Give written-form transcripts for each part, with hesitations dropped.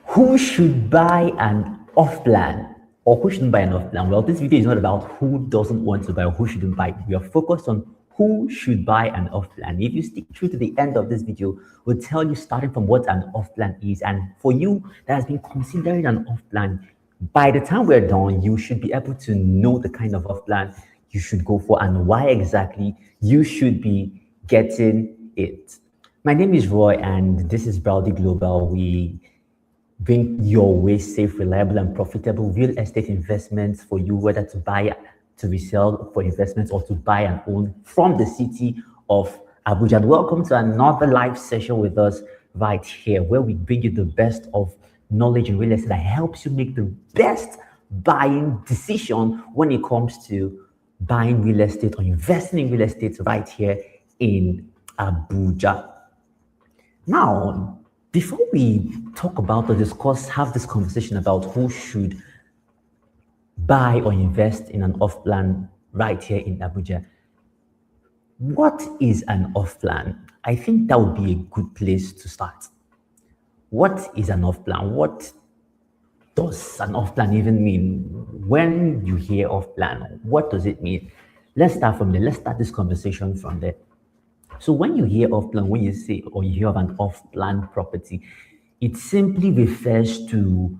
Who should buy an off plan or who shouldn't buy an off plan? Well, this video is not about who doesn't want to buy or who shouldn't buy. We are focused on who should buy an off plan. If you stick through to the end of this video, we'll tell you starting from what an off plan is. And for you that has been considering an off plan, by the time we're done, you should be able to know the kind of off plan you should go for and why exactly you should be getting it. My name is Roy, and this is Browdy Global. We bring your way safe, reliable, and profitable real estate investments for you, whether to buy, to resell for investments, or to buy and own from the city of Abuja. And welcome to another live session with us right here, where we bring you the best of knowledge in real estate that helps you make the best buying decision when it comes to buying real estate or investing in real estate right here in Abuja. Now, before we talk about or discuss, have this conversation about who should buy or invest in an off plan right here in Abuja, what is an off plan? I think that would be a good place to start. What is an off plan? What does an off plan even mean? When you hear off plan, what does it mean? Let's start from there. Let's start this conversation from there. So when you hear off plan, when you say or you hear of an off plan property, it simply refers to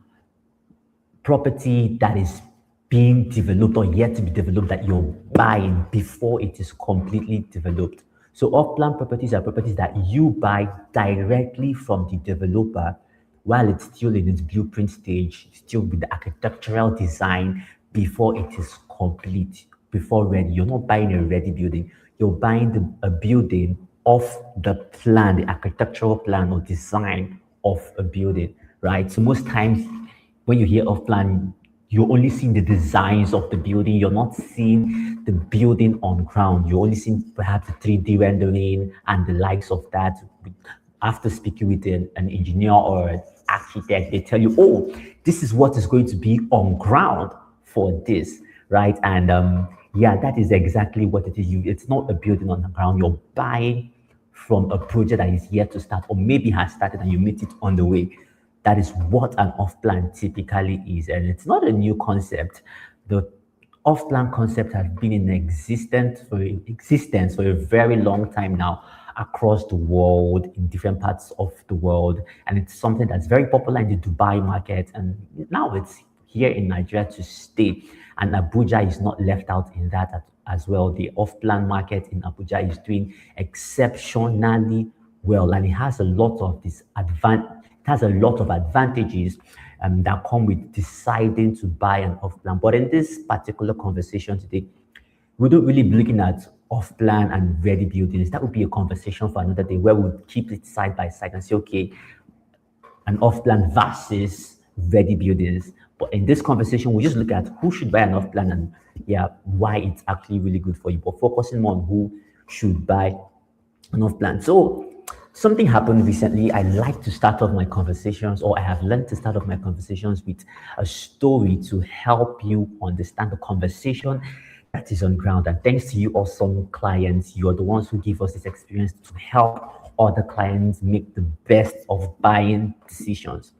property that is being developed or yet to be developed that you're buying before it is completely developed. So off-plan properties are properties that you buy directly from the developer while it's still in its blueprint stage, still with the architectural design before it is complete, before ready. You're not buying a ready building. You're buying a building off the plan, the architectural plan or design of a building, right? So most times when you hear off-plan, you're only seeing the designs of the building. You're not seeing the building on ground. You're only seeing perhaps the 3D rendering and the likes of that. After speaking with an engineer or an architect, they tell you, oh, this is what is going to be on ground for this, right? And yeah, that is exactly what it is. It's not a building on the ground. You're buying from a project that is yet to start or maybe has started and you meet it on the way. That is what an off-plan typically is. And it's not a new concept. The off-plan concept has been in existence for a very long time now across the world, in different parts of the world. And it's something that's very popular in the Dubai market. And now it's here in Nigeria to stay. And Abuja is not left out in that as well. The off-plan market in Abuja is doing exceptionally well. And it has a lot of advantages that come with deciding to buy an off-plan. But in this particular conversation today, we don't really be looking at off-plan and ready buildings. That would be a conversation for another day where we'll keep it side by side and say, okay, an off-plan versus ready buildings. But in this conversation, we'll just look at who should buy an off-plan and yeah, why it's actually really good for you. But focusing more on who should buy an off-plan. So something happened recently. I like to start off my conversations, or I have learned to start off my conversations with a story to help you understand the conversation that is on ground. And thanks to you, awesome clients, you're the ones who give us this experience to help other clients make the best of buying decisions.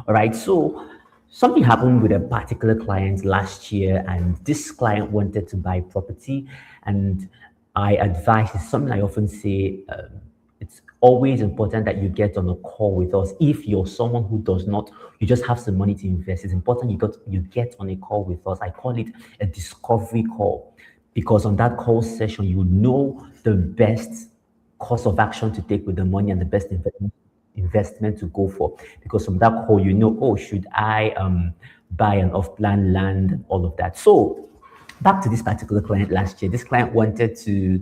All right, so something happened with a particular client last year, and this client wanted to buy property. And I advise, it's something I often say, it's always important that you get on a call with us. If you're someone who does not, you just have some money to invest, it's important you get on a call with us. I call it a discovery call, because on that call session, you know the best course of action to take with the money and the best investment to go for. Because from that call, you know, oh, should I buy an off-plan land, all of that. So back to this particular client last year. This client wanted to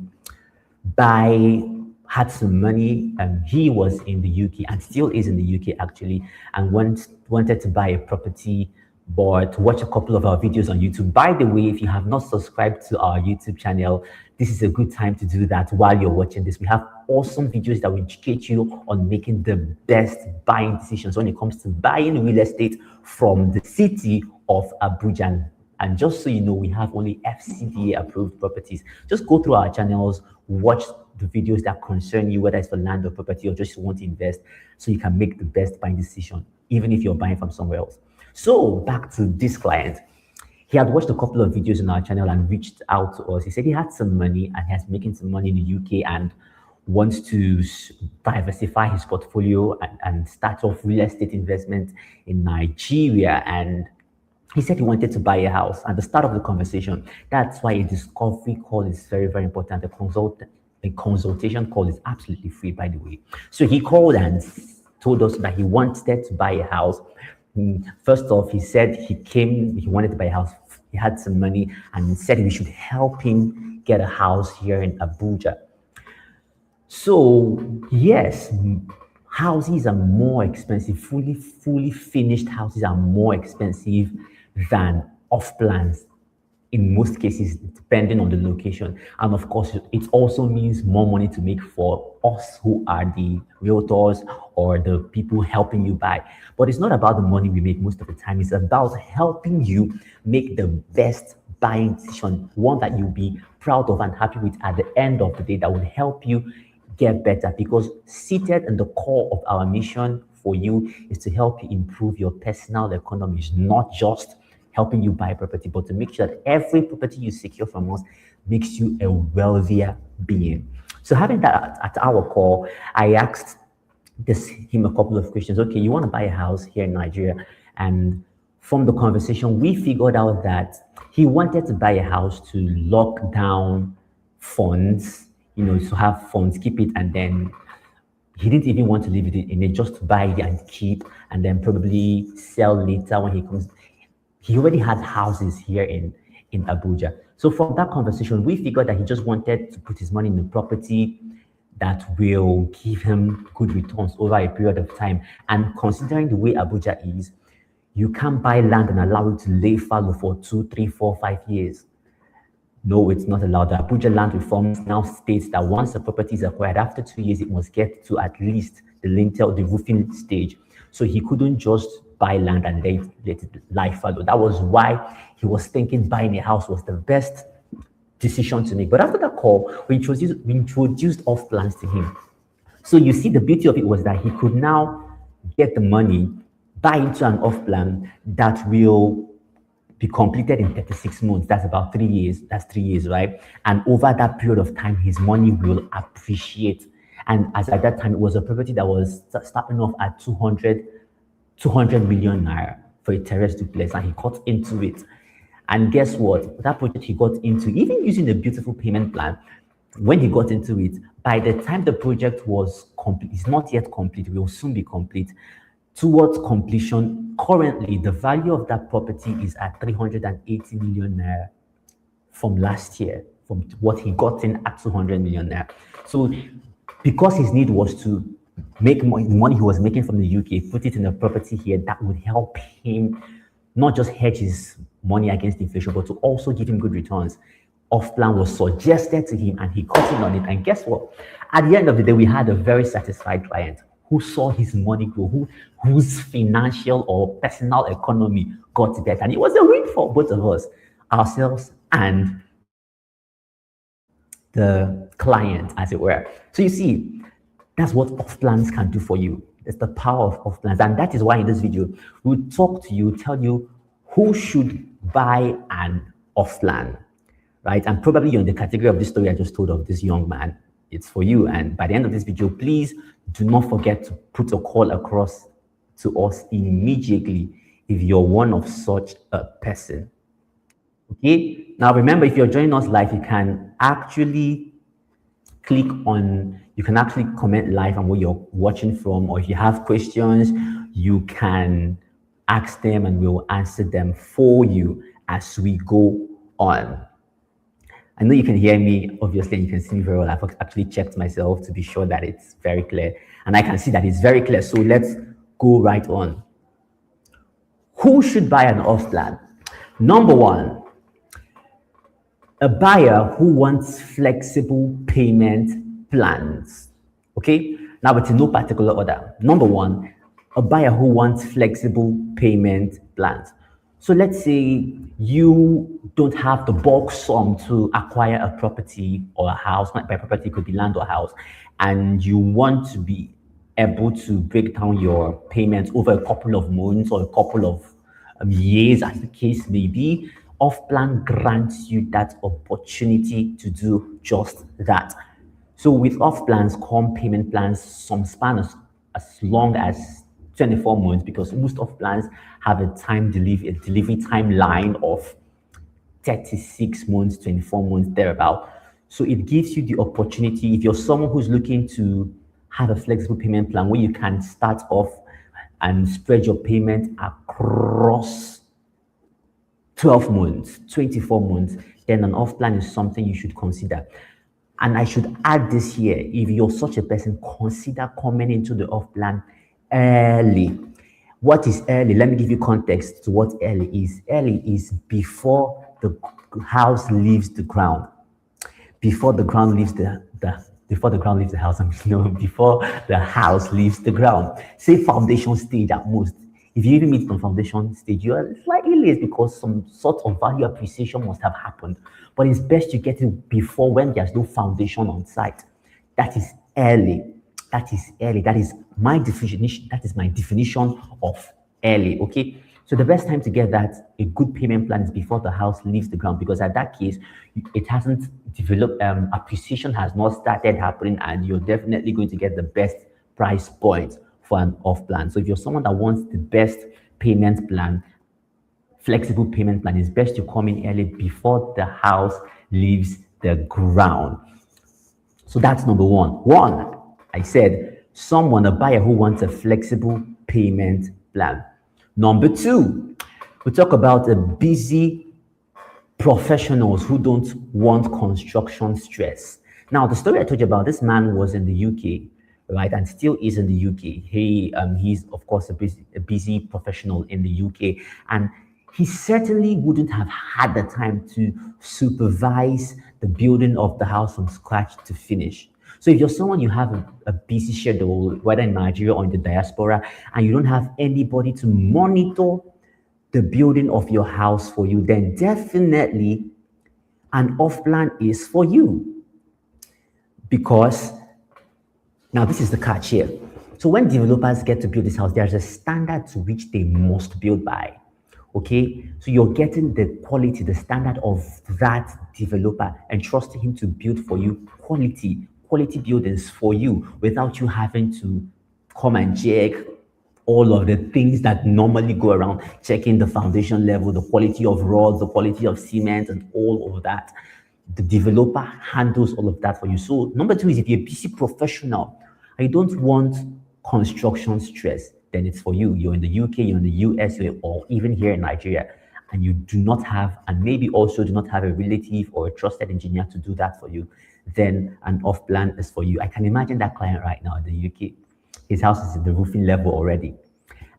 had some money. He was in the UK and still is in the UK actually, and wanted to buy a property, but watch a couple of our videos on YouTube. By the way, if you have not subscribed to our YouTube channel, this is a good time to do that while you're watching this. We have awesome videos that will educate you on making the best buying decisions when it comes to buying real estate from the city of Abuja. And just so you know, we have only FCDA approved properties. Just go through our channels, watch the videos that concern you, whether it's for land or property or just want to invest, so you can make the best buying decision, even if you're buying from somewhere else. So back to this client. He had watched a couple of videos on our channel and reached out to us. He said he had some money and he has making some money in the UK and wants to diversify his portfolio and start off real estate investment in Nigeria. And he said he wanted to buy a house. At the start of the conversation, that's why a discovery call is very, very important. A consultation call is absolutely free, by the way. So he called and told us that he wanted to buy a house. First off, he said he wanted to buy a house. He had some money and said we should help him get a house here in Abuja. So yes, houses are more expensive. Fully finished houses are more expensive than off plans in most cases, depending on the location. And of course, it also means more money to make for us who are the realtors or the people helping you buy. But it's not about the money we make most of the time. It's about helping you make the best buying decision, one that you'll be proud of and happy with at the end of the day, that will help you get better. Because seated in the core of our mission for you is to help you improve your personal economy. It's not just helping you buy property, but to make sure that every property you secure from us makes you a wealthier being. So having that at our call, I asked him a couple of questions. Okay, you want to buy a house here in Nigeria? And from the conversation, we figured out that he wanted to buy a house to lock down funds, to have funds, keep it, and then he didn't even want to leave it in it, just to buy it and keep, and then probably sell later when he comes. He already had houses here in Abuja. So from that conversation, we figured that he just wanted to put his money in a property that will give him good returns over a period of time. And considering the way Abuja is, you can't buy land and allow it to lay fallow for 2, 3, 4, 5 years. No, it's not allowed. The Abuja land reforms now states that once a property is acquired, after 2 years, it must get to at least the lintel, the roofing stage. So he couldn't just buy land and let it lie fallow. That was why he was thinking buying a house was the best decision to make. But after that call, we introduced off plans to him. So you see, the beauty of it was that he could now get the money, buy into an off plan that will be completed in 36 months. That's about 3 years. That's 3 years, right? And over that period of time, his money will appreciate. And as at that time, it was a property that was starting off at 200 million naira for a terrace duplex, and he got into it. And guess what? That project he got into, even using a beautiful payment plan, when he got into it, by the time the project was complete, it's not yet complete, it will soon be complete. Towards completion, currently the value of that property is at 380 million naira from last year, from what he got in at 200 million naira. So because his need was to make money he was making from the UK, put it in a property here that would help him not just hedge his money against inflation, but to also give him good returns. Off plan was suggested to him and he got in on it. And guess what? At the end of the day, we had a very satisfied client who saw his money grow, whose financial or personal economy got better. And it was a win for both of us, ourselves and the client, as it were. So you see, that's what off plans can do for you. It's the power of off plans. And that is why in this video, we'll talk to you, tell you who should buy an off plan, right? And probably you're in the category of this story I just told of this young man. It's for you. And by the end of this video, please do not forget to put a call across to us immediately if you're one of such a person. Okay. Now, remember, if you're joining us live, you can actually comment live on where you're watching from, or if you have questions, you can ask them and we'll answer them for you as we go on. I know you can hear me, obviously, and you can see me very well. I've actually checked myself to be sure that it's very clear, and I can see that it's very clear. So let's go right on. Who should buy an off plan? Number one, a buyer who wants flexible payment plans. Okay, now it's in no particular order. Number one, a buyer who wants flexible payment plans. So let's say you don't have the bulk sum to acquire a property or a house. By property, it could be land or house, and you want to be able to break down your payments over a couple of months or a couple of years, as the case may be. Off-plan grants you that opportunity to do just that. So with off plans come payment plans, some span as long as 24 months, because most off plans have a delivery timeline of 36 months, 24 months, thereabout. So it gives you the opportunity, if you're someone who's looking to have a flexible payment plan where you can start off and spread your payment across 12 months, 24 months, then an off plan is something you should consider. And I should add this here, if you're such a person, consider coming into the off plan early. What is early? Let me give you context to what early is. Early is before the house leaves the ground. Before the ground leaves before the ground leaves the house, before the house leaves the ground. Say foundation stage at most. If you even meet on foundation stage, you are slightly late because some sort of value appreciation must have happened. But it's best you get it before, when there's no foundation on site. That is early. That is early. That is my definition. That is my definition of early. Okay. So the best time to get that a good payment plan is before the house leaves the ground, because at that case, it hasn't developed, appreciation has not started happening, and you're definitely going to get the best price point for an off plan. So if you're someone that wants the best payment plan, flexible payment plan, it's best you come in early before the house leaves the ground. So that's number one. I said someone, a buyer who wants a flexible payment plan. Number two, we talk about a busy professionals who don't want construction stress. Now, the story I told you about, this man was in the UK, right, and still is in the UK. He's of course a busy professional in the UK, and he certainly wouldn't have had the time to supervise the building of the house from scratch to finish. So if you're someone, you have a busy schedule, whether in Nigeria or in the diaspora, and you don't have anybody to monitor the building of your house for you, then definitely an off plan is for you. Because now this is the catch here. So when developers get to build this house, there's a standard to which they must build by. Okay, so you're getting the quality, the standard of that developer, and trusting him to build for you quality buildings for you, without you having to come and check all of the things that normally go around, checking the foundation level, the quality of rods, the quality of cement, and all of that. The developer handles all of that for you. So number two is, if you're a busy professional and you don't want construction stress, then it's for you. You're in the UK, you're in the US, or even here in Nigeria, and you do not have, and maybe also do not have a relative or a trusted engineer to do that for you, then an off plan is for you. I can imagine that client right now in the UK. His house is at the roofing level already,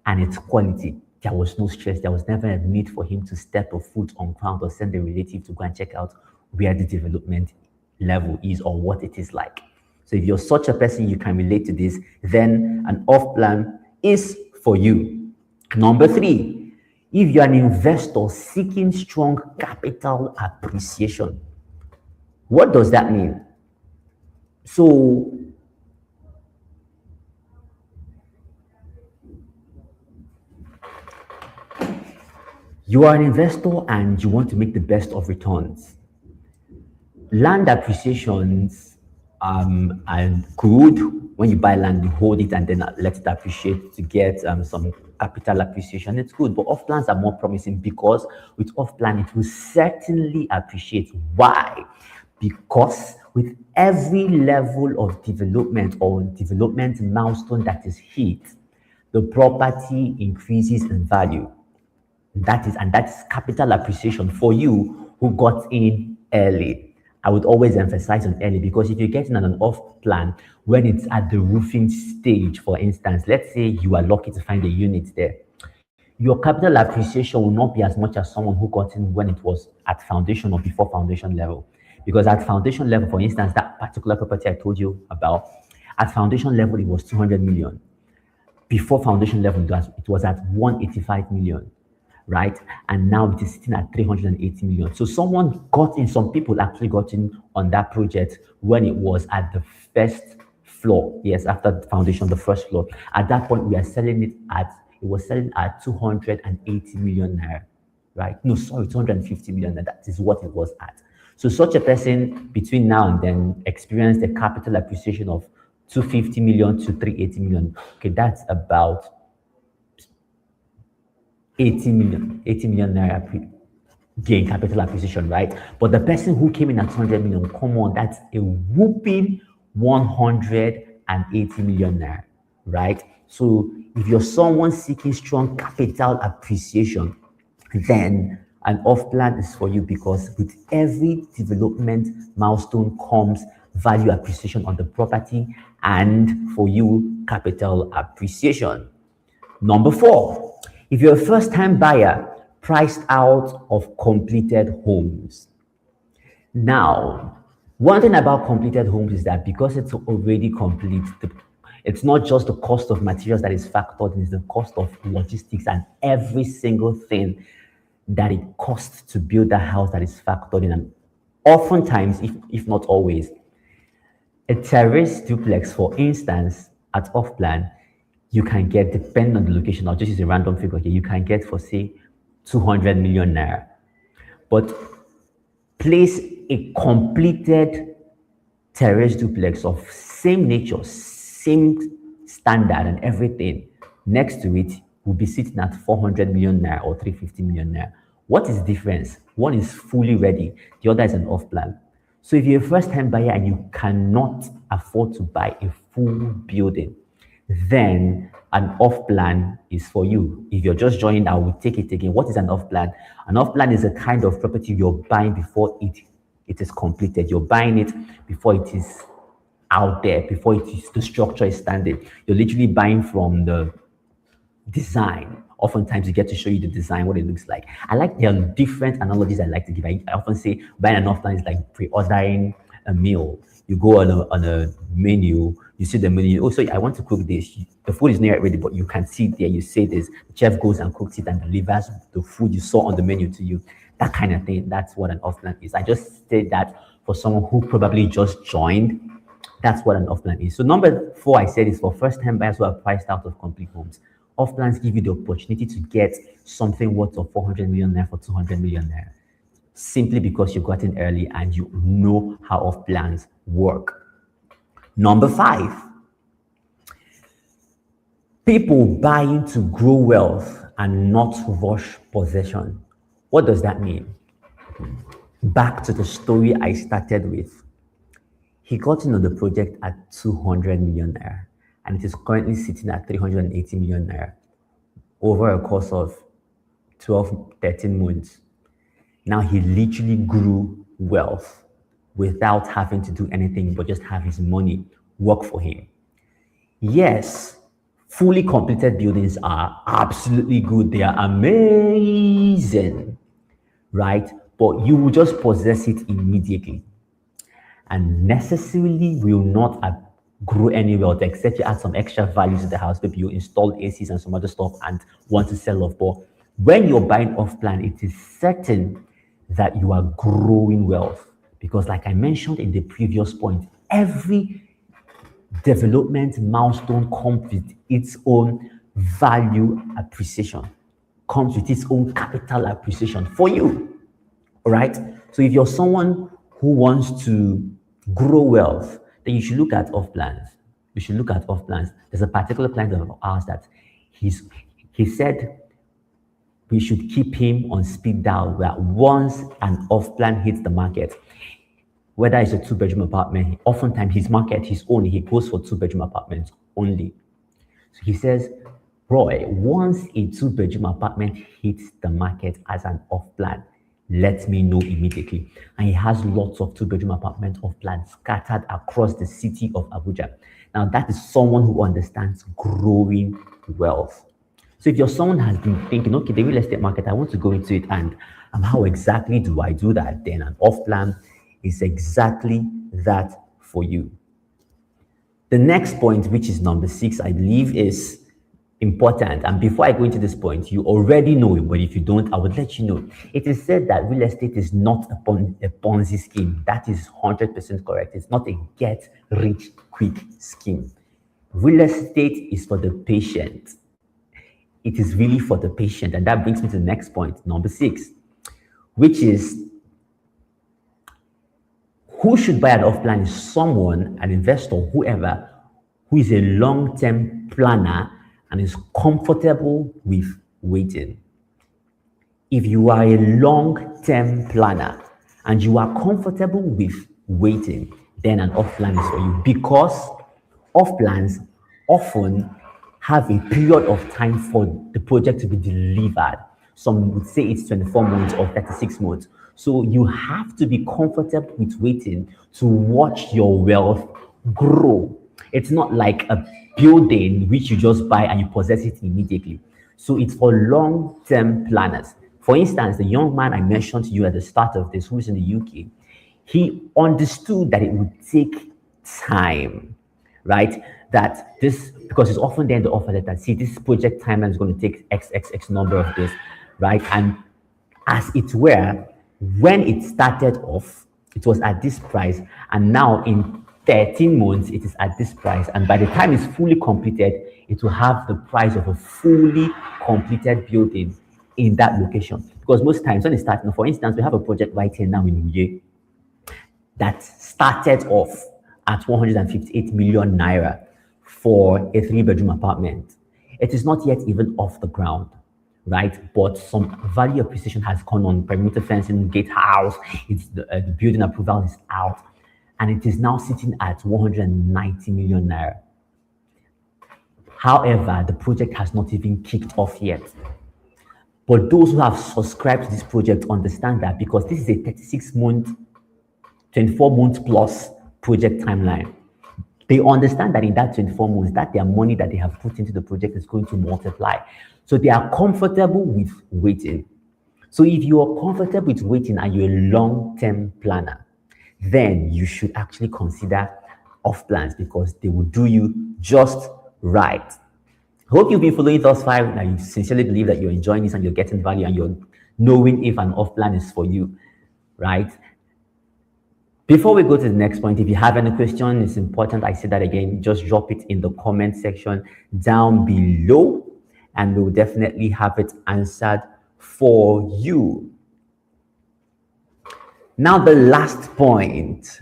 and it's quality. There was no stress. There was never a need for him to step a foot on ground or send a relative to go and check out where the development level is or what it is like. So if you're such a person, you can relate to this, then an off plan is for you. Number three, if you're an investor seeking strong capital appreciation. What does that mean? So you are an investor and you want to make the best of returns. Land appreciations are good. When you buy land, you hold it and then let it appreciate to get some capital appreciation. It's good, but off plans are more promising, because with off plan, it will certainly appreciate. Why? Because with every level of development or development milestone that is hit, the property increases in value. That is capital appreciation for you who got in early. I would always emphasize on early, because if you're getting on an off plan when it's at the roofing stage, for instance, let's say you are lucky to find a unit there, your capital appreciation will not be as much as someone who got in when it was at foundation or before foundation level. Because at foundation level, for instance, that particular property I told you about, at foundation level, it was 200 million. Before foundation level, it was at 185 million. right? And now it is sitting at 380 million. So some people actually got in on that project when it was at the first floor. Yes, after the foundation, the first floor. At that point, it was selling at 280 million naira, right? No, sorry, 250 million. That is what it was at. So such a person between now and then experienced a capital appreciation of 250 million to 380 million. Okay, that's about 80 million naira gain capital acquisition, right? But the person who came in at 200 million, come on, that's a whooping 180 million naira, right? So if you're someone seeking strong capital appreciation, then an off plan is for you, because with every development milestone comes value appreciation on the property, and for you, capital appreciation. Number 4, if you're a first-time buyer priced out of completed homes. Now, one thing about completed homes is that because it's already complete, it's not just the cost of materials that is factored in, it's the cost of logistics and every single thing that it costs to build that house that is factored in. And oftentimes, if not always, a terrace duplex, for instance, at off plan, you can get, depending on the location, I'll just use a random figure here, you can get for, say, 200 million naira. But place a completed terrace duplex of same nature, same standard and everything, next to it will be sitting at 400 million naira or 350 million naira. What is the difference? One is fully ready, the other is an off plan. So if you're a first-time buyer and you cannot afford to buy a full building, then an off plan is for you. If you're just joining, I will take it again. What is an off plan? An off plan is a kind of property you're buying before it is completed. You're buying it before it is out there, before the structure is standing. You're literally buying from the design. Oftentimes you get to show you the design, what it looks like. There are different analogies I like to give. I often say buying an off plan is like pre-ordering a meal. You go on a menu, you see the menu. Oh, so I want to cook this. The food is not yet ready, but you can see it there. You say this. The chef goes and cooks it and delivers the food you saw on the menu to you. That kind of thing. That's what an off plan is. I just said that for someone who probably just joined. That's what an off plan is. So number 4, I said, is for first-time buyers who are priced out of complete homes. Off plans give you the opportunity to get something worth of 400 million naira for 200 million naira, simply because you got in early and you know how off plans work. Number 5, people buying to grow wealth and not rush possession. What does that mean? Back to the story I started with. He got in on the project at 200 million naira, and it is currently sitting at 380 million naira over a course of 12, 13 months. Now he literally grew wealth without having to do anything but just have his money work for him. Yes, fully completed buildings are absolutely good. They are amazing, right? But you will just possess it immediately and necessarily will not grow any wealth except you add some extra value to the house. Maybe you install ACs and some other stuff and want to sell off. But when you're buying off plan, it is certain that you are growing wealth, because like I mentioned in the previous point, every development milestone comes with its own value appreciation, comes with its own capital appreciation for you. All right. So if you're someone who wants to grow wealth, then you should look at off plans. You should look at off plans. There's a particular client of ours that he said we should keep him on speed dial, where once an off plan hits the market, whether it's a 2-bedroom apartment, oftentimes his own, he goes for 2-bedroom apartments only. So he says, Roy, once a 2-bedroom apartment hits the market as an off plan, let me know immediately. And he has lots of 2-bedroom apartment off plan scattered across the city of Abuja. Now that is someone who understands growing wealth. So if you're someone who has been thinking, okay, the real estate market, I want to go into it, and how exactly do I do that? Then an off plan is exactly that for you. The next point, which is number 6, I believe, is important. And before I go into this point, you already know it, but if you don't, I would let you know. It is said that real estate is not a Ponzi scheme. That is 100% correct. It's not a get rich quick scheme. Real estate is for the patient. It is really for the patient. And that brings me to the next point, number 6, which is who should buy an off plan is someone, an investor, whoever, who is a long-term planner and is comfortable with waiting. If you are a long-term planner and you are comfortable with waiting, then an off plan is for you, because off plans often have a period of time for the project to be delivered. Some would say it's 24 months or 36 months. So you have to be comfortable with waiting to watch your wealth grow. It's not like a building which you just buy and you possess it immediately. So it's for long-term planners. For instance, the young man I mentioned to you at the start of this, who's in the UK, he understood that it would take time, right? That this, because it's often there in the offer letter, see, this project timeline is going to take X number of days, right? And as it were, when it started off, it was at this price, and now in 13 months, it is at this price. And by the time it's fully completed, it will have the price of a fully completed building in that location. Because most times when it starts, for instance, we have a project right here now in Uye that started off at 158 million naira for a 3-bedroom apartment. It is not yet even off the ground, right? But some value appreciation has gone on, perimeter fencing, gatehouse, the building approval is out, and it is now sitting at 190 million naira. However, the project has not even kicked off yet. But those who have subscribed to this project understand that, because this is a 36-month, 24-month plus project timeline. They understand that in that 24 months, that their money that they have put into the project is going to multiply. So they are comfortable with waiting. So if you are comfortable with waiting and you're a long-term planner, then you should actually consider off plans, because they will do you just right. Hope you've been following thus far, and I sincerely believe that you're enjoying this and you're getting value and you're knowing if an off plan is for you, right? Before we go to the next point, if you have any question, it's important I say that again, just drop it in the comment section down below, and we'll definitely have it answered for you. Now, the last point.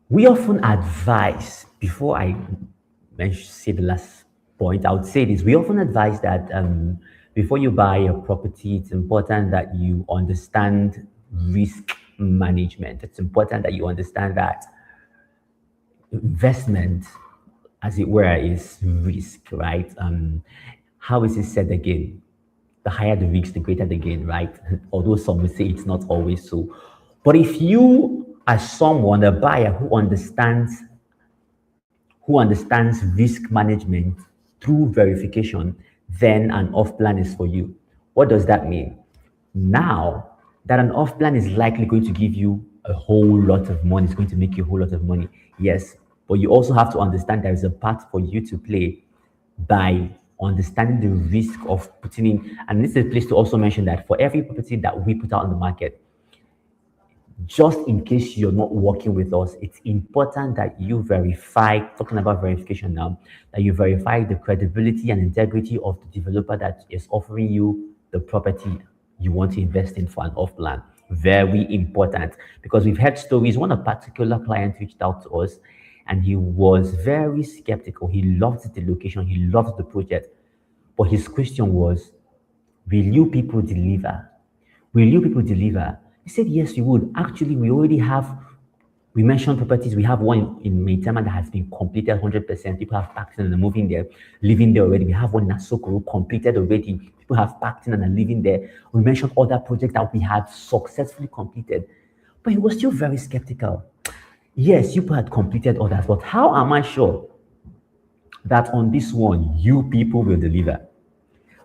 We often advise, before I say the last point, I would say this. We often advise that before you buy a property, it's important that you understand risk management. It's important that you understand that investment, as it were, is risk, right? How is it said again? The higher the risk, the greater the gain, right? Although some will say it's not always so. But if you, as someone, a buyer who understands risk management through verification, then an off plan is for you. What does that mean? Now that an off plan is likely going to give you a whole lot of money, it's going to make you a whole lot of money, yes, but you also have to understand there is a part for you to play by understanding the risk of putting in. And this is a place to also mention that for every property that we put out on the market, just in case you're not working with us, it's important that you verify, talking about verification now, that you verify the credibility and integrity of the developer that is offering you the property you want to invest in for an off plan. Very important, because we've heard stories. One, a particular client reached out to us and he was very skeptical. He loved the location, he loved the project, but his question was, will you people deliver? Will you people deliver? He said, yes, we would. Actually, we already have, we mentioned properties. We have one in Maitama that has been completed 100%. People have packed in and are moving there, living there already. We have one in Asokoro completed already. People have packed in and are living there. We mentioned other projects that we had successfully completed. But he was still very skeptical. Yes, you people had completed others, but how am I sure that on this one, you people will deliver?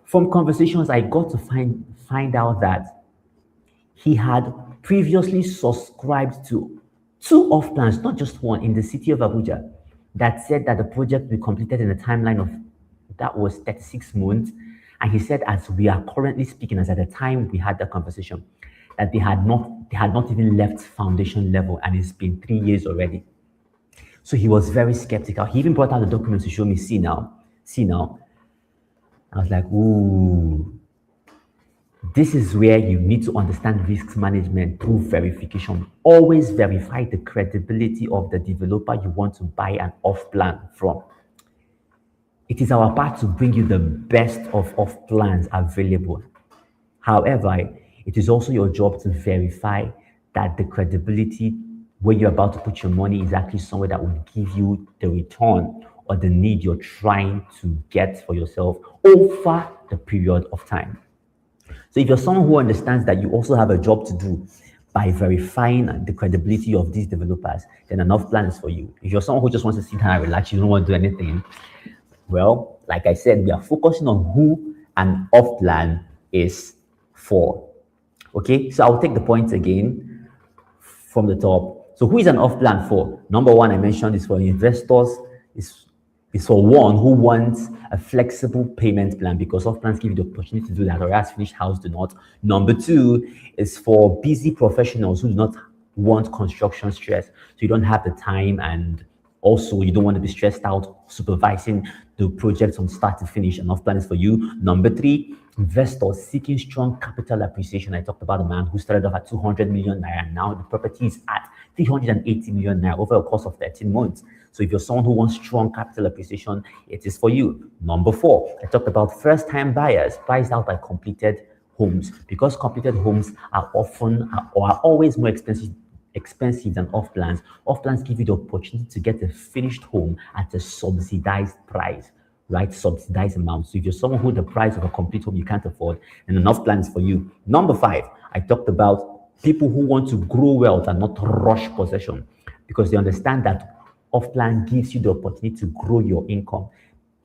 From conversations, I got to find out that he had previously subscribed to 2 off plans, not just one, in the city of Abuja. that said that the project will be completed in a timeline of that was 36 months. And he said, as we are currently speaking, as at the time we had that conversation, that they had not even left foundation level, and it's been 3 years already. So he was very skeptical. He even brought out the documents to show me, see now, see now. I was like, ooh, this is where you need to understand risk management through verification. Always verify the credibility of the developer you want to buy an off plan from. It is our part to bring you the best of off plans available. However, it is also your job to verify that the credibility where you're about to put your money is actually somewhere that will give you the return or the need you're trying to get for yourself over the period of time. So if you're someone who understands that you also have a job to do by verifying the credibility of these developers, then enough plan is for you. If you're someone who just wants to sit down and relax, you don't want to do anything, well, like I said, we are focusing on who an off plan is for. Okay, so I'll take the points again from the top. So who is an off plan for? Number one, I mentioned, is for investors. Is for one who wants a flexible payment plan, because off plans give you the opportunity to do that, whereas finished house do not. Number two is for busy professionals who do not want construction stress. So you don't have the time, and also you don't want to be stressed out supervising the project from start to finish. An off plan is for you. Number three, investors seeking strong capital appreciation. I talked about a man who started off at 200 million naira, and now the property is at 380 million naira over a course of 13 months. So if you're someone who wants strong capital appreciation, it is for you. Number four, I talked about first-time buyers priced out by completed homes, because completed homes are often or are always more expensive than off plans. Off plans give you the opportunity to get a finished home at a subsidized price, right? Subsidized amount. So if you're someone who the price of a complete home you can't afford, then an off plan is for you. Number five, I talked about people who want to grow wealth and not rush possession, because they understand that off plan gives you the opportunity to grow your income,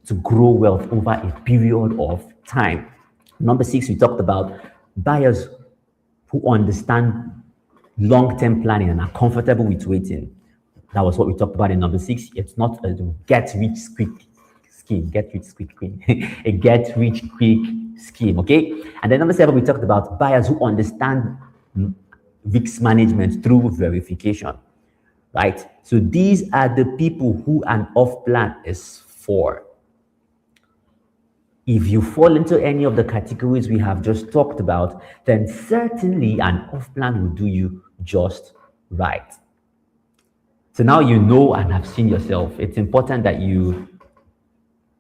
to grow wealth over a period of time. Number six, we talked about buyers who understand long-term planning and are comfortable with waiting. That was what we talked about in number six. It's not a get-rich-quick scheme, a get-rich-quick scheme, okay? And then number seven, we talked about buyers who understand risk management through verification, right? So these are the people who an off plan is for. If you fall into any of the categories we have just talked about, then certainly an off plan will do you just right. So now you know and have seen yourself. It's important that you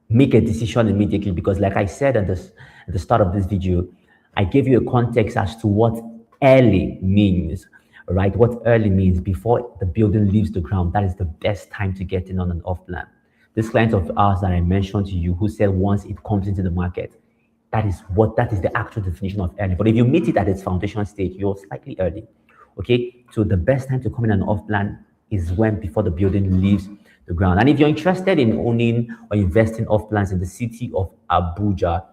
make a decision immediately, because like I said at the start of this video, I gave you a context as to what early means, right? What early means: before the building leaves the ground. That is the best time to get in on an off plan. This client of ours that I mentioned to you, who said once it comes into the market, that is the actual definition of early. But if you meet it at its foundation stage, you're slightly early. Okay, so the best time to come in an off plan is when before the building leaves the ground. And if you're interested in owning or investing off plans in the city of Abuja,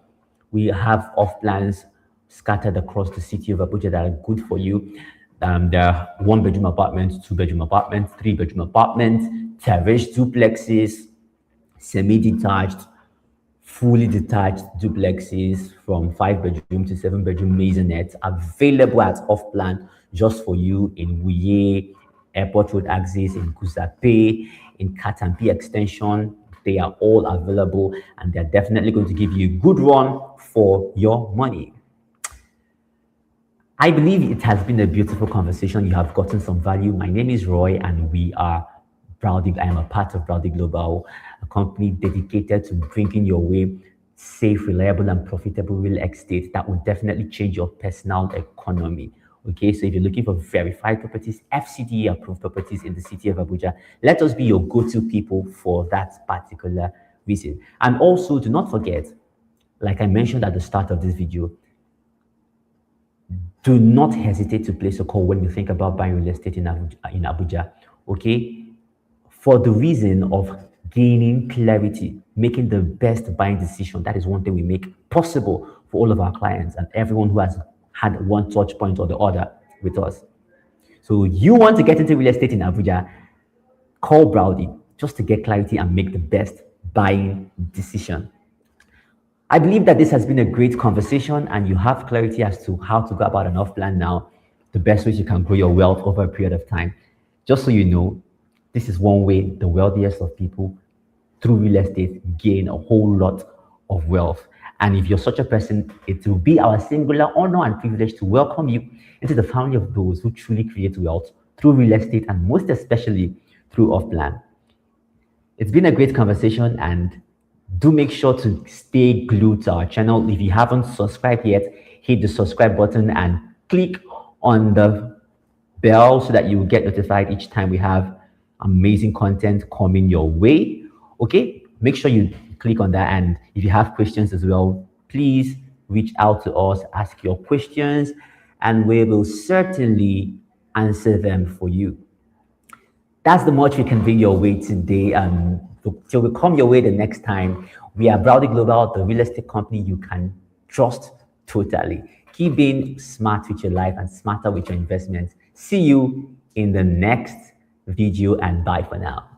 we have off plans scattered across the city of Abuja that are good for you. There are 1-bedroom apartments, 2-bedroom apartments, 3-bedroom apartments, terrace duplexes, semi-detached, fully detached duplexes from 5-bedroom to 7-bedroom maisonettes available at off plan just for you in Wuye, Airport Road Axis, in Kusape, in Katampi Extension. They are all available, and they're definitely going to give you a good run for your money. I believe it has been a beautiful conversation. You have gotten some value. My name is Roy, and we are Browdy. I am a part of Browdy Global, a company dedicated to bringing your way safe, reliable, and profitable real estate that will definitely change your personal economy. Okay, so if you're looking for verified properties, FCDA approved properties in the city of Abuja, let us be your go-to people for that particular reason. And also, do not forget, like I mentioned at the start of this video, do not hesitate to place a call when you think about buying real estate in Abuja, okay? For the reason of gaining clarity, making the best buying decision. That is one thing we make possible for all of our clients and everyone who has had one touch point or the other with us. So you want to get into real estate in Abuja, call Browdy. just to get clarity and make the best buying decision. I believe that this has been a great conversation and you have clarity as to how to go about an off plan now, the best ways you can grow your wealth over a period of time. Just so you know, this is one way the wealthiest of people through real estate gain a whole lot of wealth. And if you're such a person, it will be our singular honor and privilege to welcome you into the family of those who truly create wealth through real estate and most especially through off plan. It's been a great conversation, and do make sure to stay glued to our channel. If you haven't subscribed yet, hit the subscribe button and click on the bell so that you will get notified each time we have amazing content coming your way. Okay, make sure you click on that, and if you have questions as well, please reach out to us, ask your questions, and we will certainly answer them for you. That's the much we can bring your way today. Till we come your way the next time, we are Browdy Global, the real estate company you can trust totally. Keep being smart with your life and smarter with your investments. See you in the next video, and bye for now.